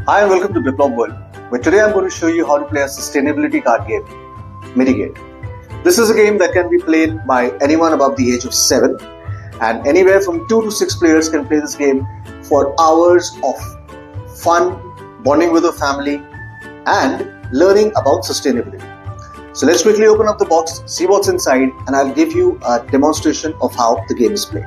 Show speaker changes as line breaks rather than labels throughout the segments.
Hi and welcome to Biplop World, where today I'm going to show you how to play a sustainability card game, Mitigate. This is a game that can be played by anyone above the age of 7, and anywhere from 2 to 6 players can play this game for hours of fun, bonding with a family, and learning about sustainability. So let's quickly open up the box, see what's inside, and I'll give you a demonstration of how the game is played.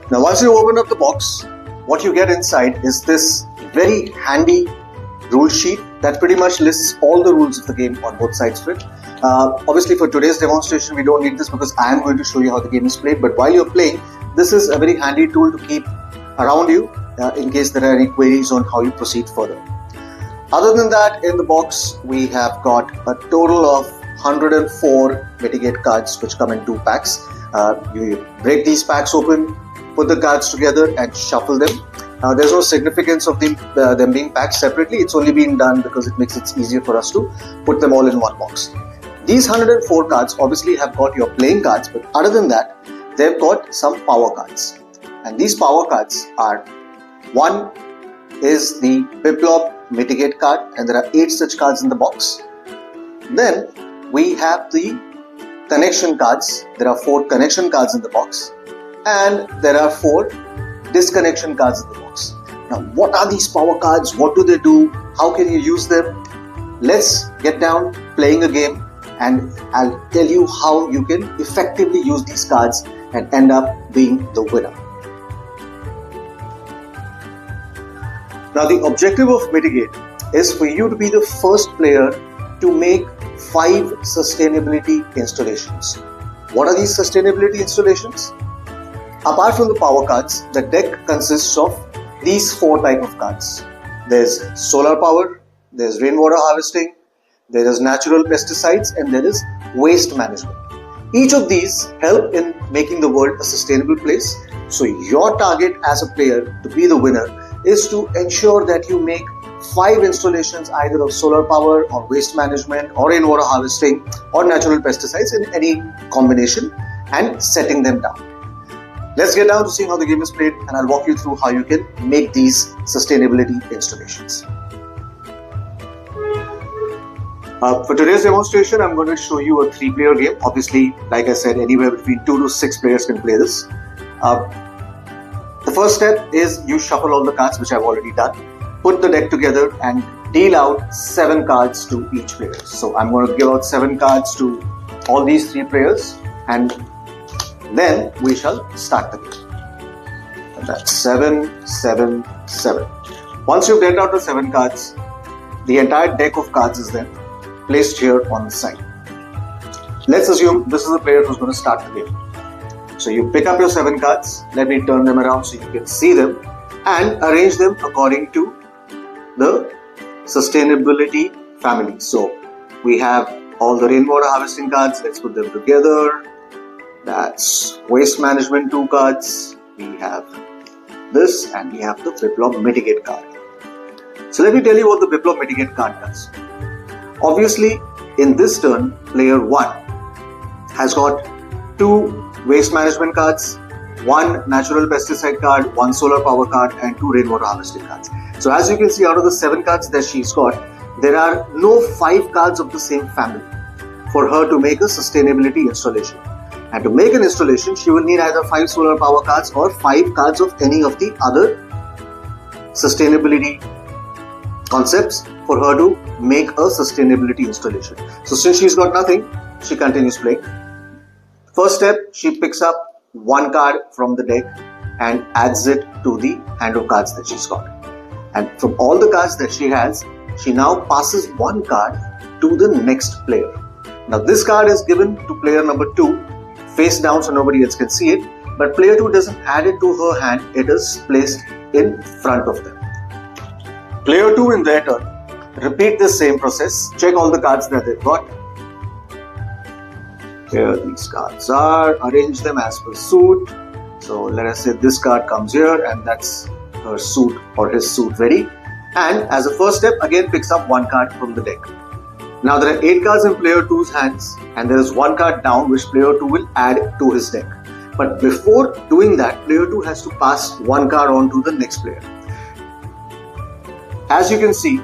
Now once you open up the box, what you get inside is this very handy rule sheet that pretty much lists all the rules of the game on both sides of it. Obviously for today's demonstration we don't need this because I am going to show you how the game is played, but while you're playing, this is a very handy tool to keep around you in case there are any queries on how you proceed further. Other than that, in the box we have got a total of 104 Mitigate cards which come in 2 packs. You break these packs open, put the cards together and shuffle them. There's no significance of them being packed separately. It's only been done because it makes it easier for us to put them all in one box. These 104 cards obviously have got your playing cards, but other than that, they've got some power cards. And these power cards are, one is the Biplop Mitigate card, and there are 8 such cards in the box. Then we have the connection cards. There are 4 connection cards in the box. And there are 4 disconnection cards in the box. Now, what are these power cards? What do they do? How can you use them? Let's get down playing a game and I'll tell you how you can effectively use these cards and end up being the winner. Now, the objective of Mitigate is for you to be the first player to make 5 sustainability installations. What are these sustainability installations? Apart from the power cards, the deck consists of these 4 types of cards. There's solar power, there's rainwater harvesting, there is natural pesticides, and there is waste management. Each of these help in making the world a sustainable place. So your target as a player to be the winner is to ensure that you make 5 installations either of solar power or waste management or rainwater harvesting or natural pesticides in any combination and setting them down. Let's get down to seeing how the game is played and I'll walk you through how you can make these sustainability installations. For today's demonstration, I'm going to show you a 3-player game. Obviously, like I said, anywhere between 2 to 6 players can play this. The first step is you shuffle all the cards, which I've already done. Put the deck together and deal out 7 cards to each player. So I'm going to give out 7 cards to all these 3 players and then we shall start the game. And that's 7, 7, 7. Once you've dealt out the 7 cards, the entire deck of cards is then placed here on the side. Let's assume this is the player who's going to start the game. So you pick up your 7 cards, let me turn them around so you can see them and arrange them according to the sustainability family. So we have all the rainwater harvesting cards, let's put them together. That's waste management 2 cards, we have this and we have the Biplop Mitigate card. So let me tell you what the Biplop Mitigate card does. Obviously in this turn, player 1 has got 2 waste management cards, 1 natural pesticide card, 1 solar power card and 2 rainwater harvesting cards. So as you can see, out of the 7 cards that she's got, there are no 5 cards of the same family for her to make a sustainability installation. And to make an installation, she will need either 5 solar power cards or 5 cards of any of the other sustainability concepts for her to make a sustainability installation. So since she's got nothing, she continues playing. First step, she picks up 1 card from the deck and adds it to the hand of cards that she's got. And from all the cards that she has, she now passes 1 card to the next player. Now this card is given to player number 2 face down so nobody else can see it, but player 2 doesn't add it to her hand, it is placed in front of them. Player 2 in their turn repeat the same process, check all the cards that they've got. Here these cards are, arrange them as per suit. So let us say this card comes here and that's her suit or his suit ready. And as a first step, again picks up 1 card from the deck. Now there are 8 cards in player 2's hands and there is 1 card down which player 2 will add to his deck. But before doing that, player 2 has to pass 1 card on to the next player. As you can see,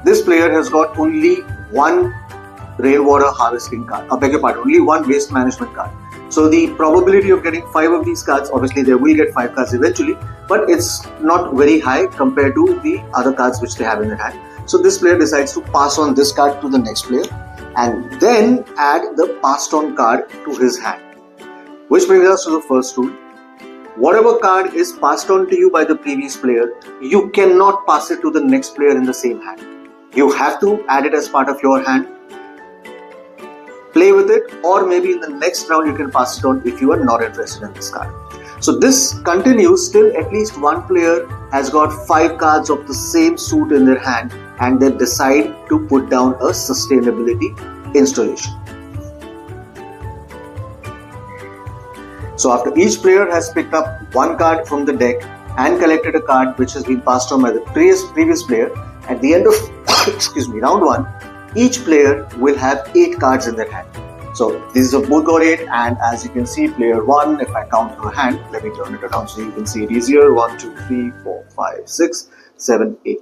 this player has got only one rainwater harvesting card. I beg your pardon, only one waste management card. So the probability of getting 5 of these cards, obviously they will get 5 cards eventually, but it's not very high compared to the other cards which they have in their hand. So this player decides to pass on this card to the next player and then add the passed on card to his hand. Which brings us to the first rule. Whatever card is passed on to you by the previous player, you cannot pass it to the next player in the same hand. You have to add it as part of your hand, play with it, or maybe in the next round you can pass it on if you are not interested in this card. So this continues till at least one player has got 5 cards of the same suit in their hand and they decide to put down a sustainability installation. So after each player has picked up one card from the deck and collected a card which has been passed on by the previous player, at the end of round 1, each player will have 8 cards in their hand. So these have both got 8, and as you can see, player 1, if I count her hand, let me turn it around so you can see it easier. 1, 2, 3, 4, 5, 6, 7, 8.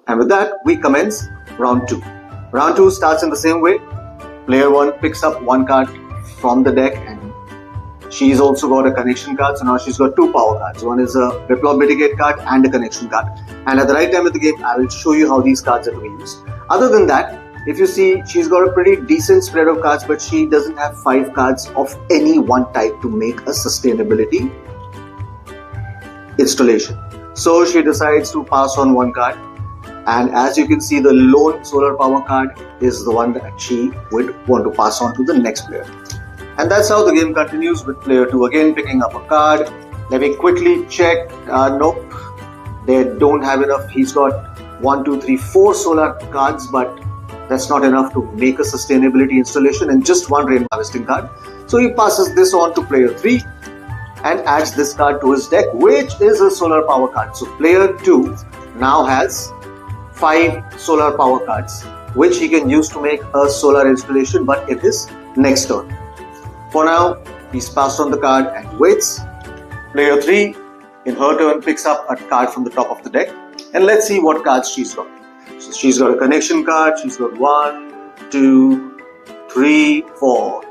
And with that, we commence round 2. Round 2 starts in the same way. Player 1 picks up one card from the deck and she's also got a connection card, so now she's got 2 power cards. One is a Biplop Mitigate card and a connection card. And at the right time of the game, I will show you how these cards are to be used. Other than that, if you see, she's got a pretty decent spread of cards, but she doesn't have 5 cards of any one type to make a sustainability installation. So she decides to pass on one card. And as you can see, the lone solar power card is the one that she would want to pass on to the next player. And that's how the game continues with player 2 again picking up a card. Let me quickly check. Nope, they don't have enough. He's got 1, 2, 3, 4 solar cards, but that's not enough to make a sustainability installation and just one rain harvesting card. So he passes this on to player 3 and adds this card to his deck, which is a solar power card. So player 2 now has 5 solar power cards, which he can use to make a solar installation, but in his next turn. For now, he's passed on the card and waits. Player 3, in her turn, picks up a card from the top of the deck. And let's see what cards she's got. So she's got a connection card. She's got 1, 2, 3, 4.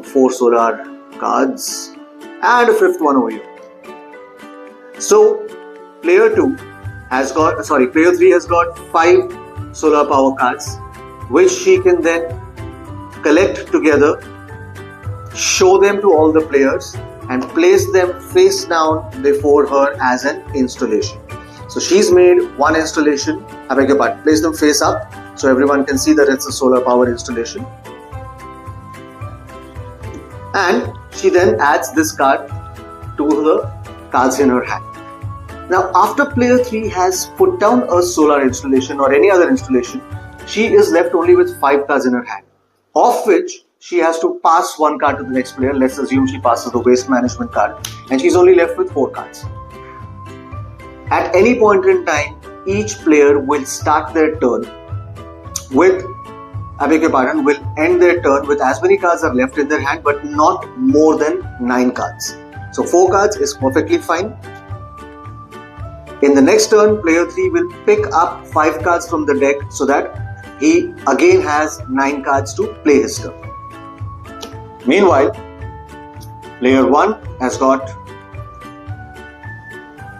4 solar cards. And a 5th one over here. So, player 3 has got 5 solar power cards, which she can then collect together, show them to all the players and place them face down before her as an installation. So she's made one installation, I beg your pardon, place them face up so everyone can see that it's a solar power installation. And she then adds this card to the cards in her hand. Now after player 3 has put down a solar installation or any other installation, she is left only with 5 cards in her hand, of which she has to pass one card to the next player. Let's assume she passes the waste management card and she's only left with 4 cards. At any point in time, each player will start their turn with, will end their turn with as many cards are left in their hand, but not more than 9 cards. So 4 cards is perfectly fine. In the next turn, player 3 will pick up 5 cards from the deck so that he again has 9 cards to play his turn. Meanwhile, player 1 has got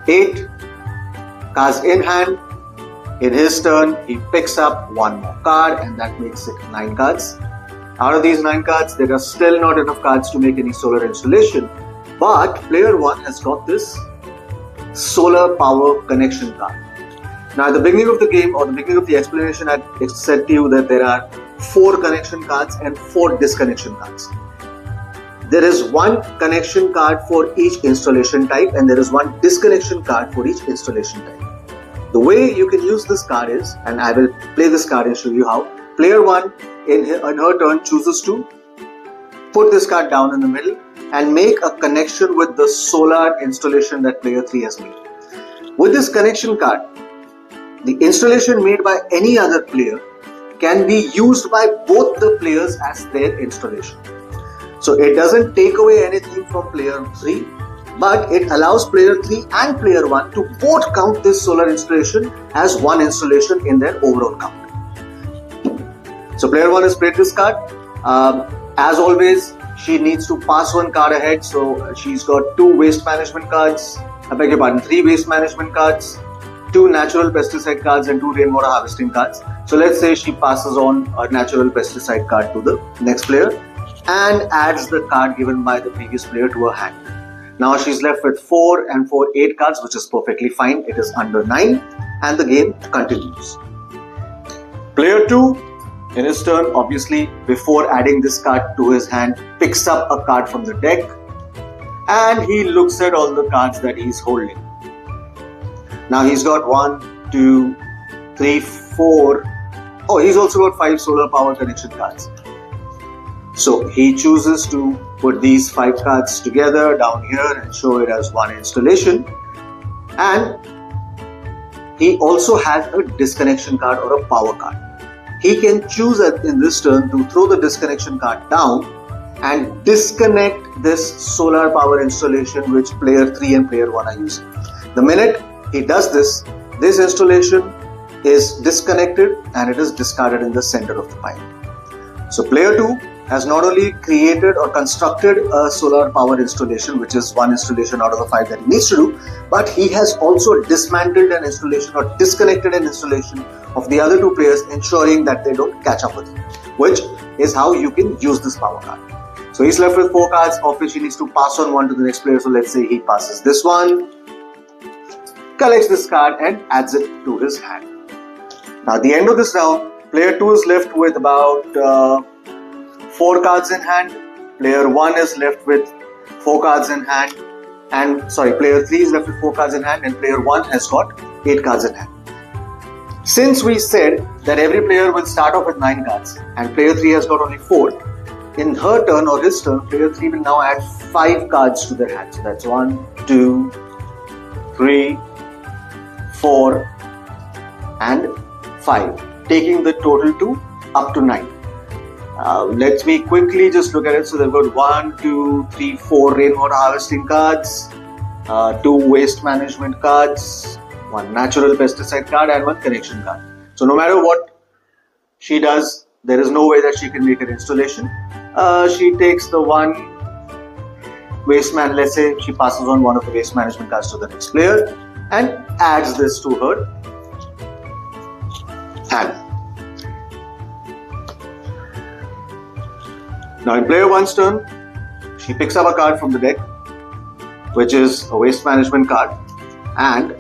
8 cards in hand. In his turn, he picks up 1 more card and that makes it 9 cards. Out of these 9 cards, there are still not enough cards to make any solar installation. But player 1 has got this solar power connection card. Now at the beginning of the game or the beginning of the explanation, I said to you that there are 4 connection cards and 4 disconnection cards. There is 1 connection card for each installation type and there is 1 disconnection card for each installation type. The way you can use this card is, and I will play this card and show you how. Player 1 in her turn chooses to put this card down in the middle and make a connection with the solar installation that player 3 has made. With this connection card, the installation made by any other player can be used by both the players as their installation. So it doesn't take away anything from player 3 but it allows player 3 and player 1 to both count this solar installation as one installation in their overall count. So player 1 has played this card. As always, she needs to pass one card ahead. So she's got 2 waste management cards. I beg your pardon, 3 waste management cards, 2 natural pesticide cards and 2 rainwater harvesting cards. So let's say she passes on a natural pesticide card to the next player and adds the card given by the previous player to her hand. Now she's left with 4 and 4, 8 cards, which is perfectly fine. It is under 9 and the game continues. Player 2, in his turn, obviously, before adding this card to his hand, picks up a card from the deck and he looks at all the cards that he's holding. Now he's got 1, 2, 3, 4. Oh, he's also got 5 solar power connection cards. So he chooses to put these 5 cards together down here and show it as one installation. And he also has a disconnection card or a power card. He can choose in this turn to throw the disconnection card down and disconnect this solar power installation which player 3 and player 1 are using. The minute he does this, this installation is disconnected and it is discarded in the center of the pile. So player 2 has not only created or constructed a solar power installation, which is one installation out of the 5 that he needs to do, but he has also dismantled an installation or disconnected an installation of the other 2 players, ensuring that they don't catch up with him, which is how you can use this power card. So he's left with 4 cards, of which he needs to pass on one to the next player. So let's say he passes this one, collects this card and adds it to his hand. Now at the end of this round, player 2 is left with about 4 cards in hand, player 1 is left with 4 cards in hand, and player 3 is left with 4 cards in hand and player 1 has got 8 cards in hand. Since we said that every player will start off with 9 cards and player 3 has got only 4, in her turn or his turn, player 3 will now add 5 cards to their hand. So that's 1, 2, 3, 4 and 5, taking the total to up to 9. Let me quickly just look at it. So they've got 1, 2, 3, 4 rainwater harvesting cards, 2 waste management cards, 1 natural pesticide card and 1 connection card. So no matter what she does, there is no way that she can make an installation. She takes the 1 waste man, let's say she passes on one of the waste management cards to the next player and adds this to her hand. Now in player 1's turn, she picks up a card from the deck, which is a waste management card, and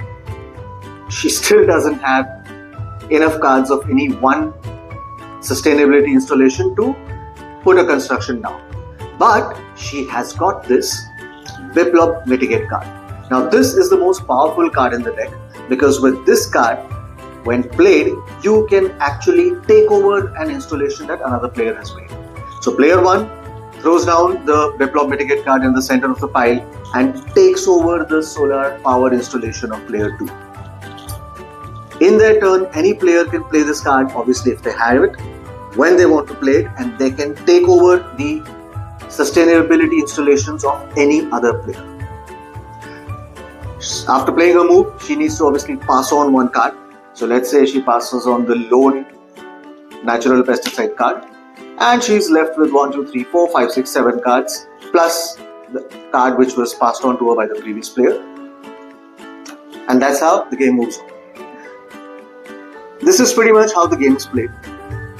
she still doesn't have enough cards of any one sustainability installation to put a construction down. But she has got this Biplop Mitigate card. Now this is the most powerful card in the deck because with this card, when played, you can actually take over an installation that another player has made. So player 1 throws down the Biplop Mitigate card in the center of the pile and takes over the solar power installation of player 2. In their turn, any player can play this card, obviously if they have it, when they want to play it, and they can take over the sustainability installations of any other player. After playing her move, she needs to obviously pass on 1 card. So let's say she passes on the lone natural pesticide card and she's left with 1, 2, 3, 4, 5, 6, 7 cards plus the card which was passed on to her by the previous player. And that's how the game moves on. This is pretty much how the game is played,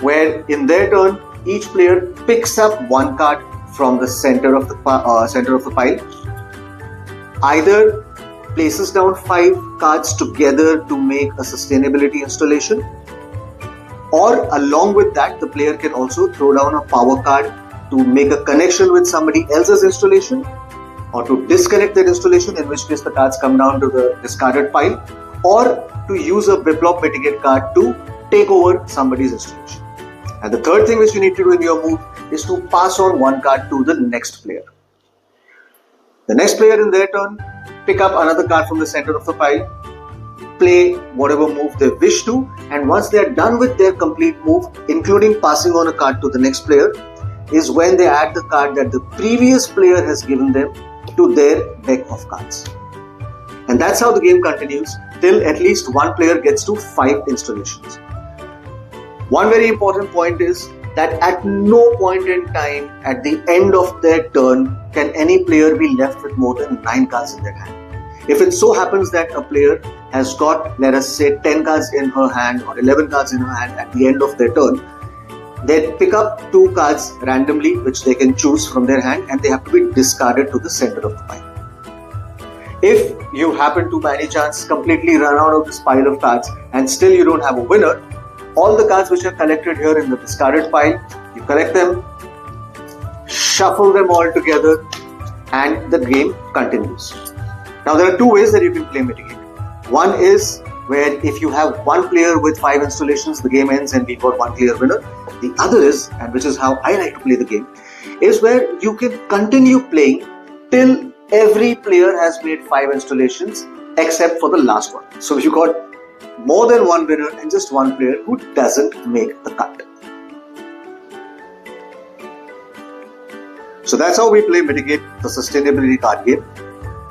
where in their turn, each player picks up 1 card from the center of the pile, either places down 5 cards together to make a sustainability installation, or along with that, the player can also throw down a power card to make a connection with somebody else's installation, or to disconnect that installation, in which case the cards come down to the discarded pile, or to use a Biplop Mitigate card to take over somebody's installation. And the third thing which you need to do in your move is to pass on 1 card to the next player. The next player in their turn pick up another card from the center of the pile, play whatever move they wish to, and once they are done with their complete move, including passing on a card to the next player, is when they add the card that the previous player has given them to their deck of cards. And that's how the game continues till at least one player gets to 5 installations. One very important point is that at no point in time at the end of their turn can any player be left with more than 9 cards in their hand. If it so happens that a player has got, let us say, 10 cards in her hand or 11 cards in her hand at the end of their turn, they pick up 2 cards randomly which they can choose from their hand, and they have to be discarded to the center of the pile. If you happen to by any chance completely run out of this pile of cards and still you don't have a winner, all the cards which are collected here in the discarded pile, you collect them, shuffle them all together, and the game continues. Now there are 2 ways that you can play Mitigate. One is where if you have one player with 5 installations, the game ends and we've got one clear winner. The other is, and which is how I like to play the game, is where you can continue playing till every player has made 5 installations except for the last one. So you got more than one winner and just one player who doesn't make the cut. So that's how we play Mitigate, the sustainability card game.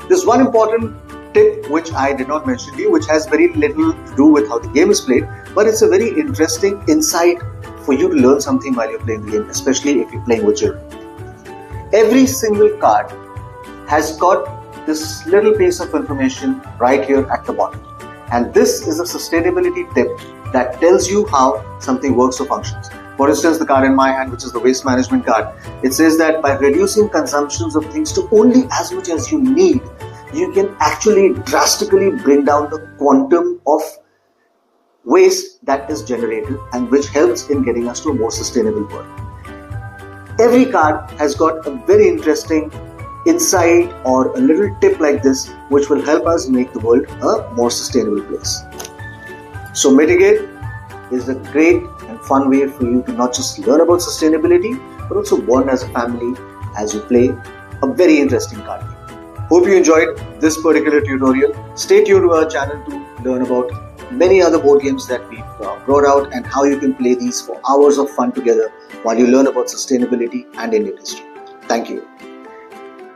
There's one important tip which I did not mention to you, which has very little to do with how the game is played, but it's a very interesting insight for you to learn something while you're playing the game, especially if you're playing with children. Every single card has got this little piece of information right here at the bottom. And this is a sustainability tip that tells you how something works or functions. For instance, the card in my hand, which is the waste management card, it says that by reducing consumptions of things to only as much as you need, you can actually drastically bring down the quantum of waste that is generated, and which helps in getting us to a more sustainable world. Every card has got a very interesting insight or a little tip like this, which will help us make the world a more sustainable place. So Mitigate is a great and fun way for you to not just learn about sustainability, but also bond as a family as you play a very interesting card game. Hope you enjoyed this particular tutorial. Stay tuned to our channel to learn about many other board games that we've brought out and how you can play these for hours of fun together while you learn about sustainability and Indian history. Thank you.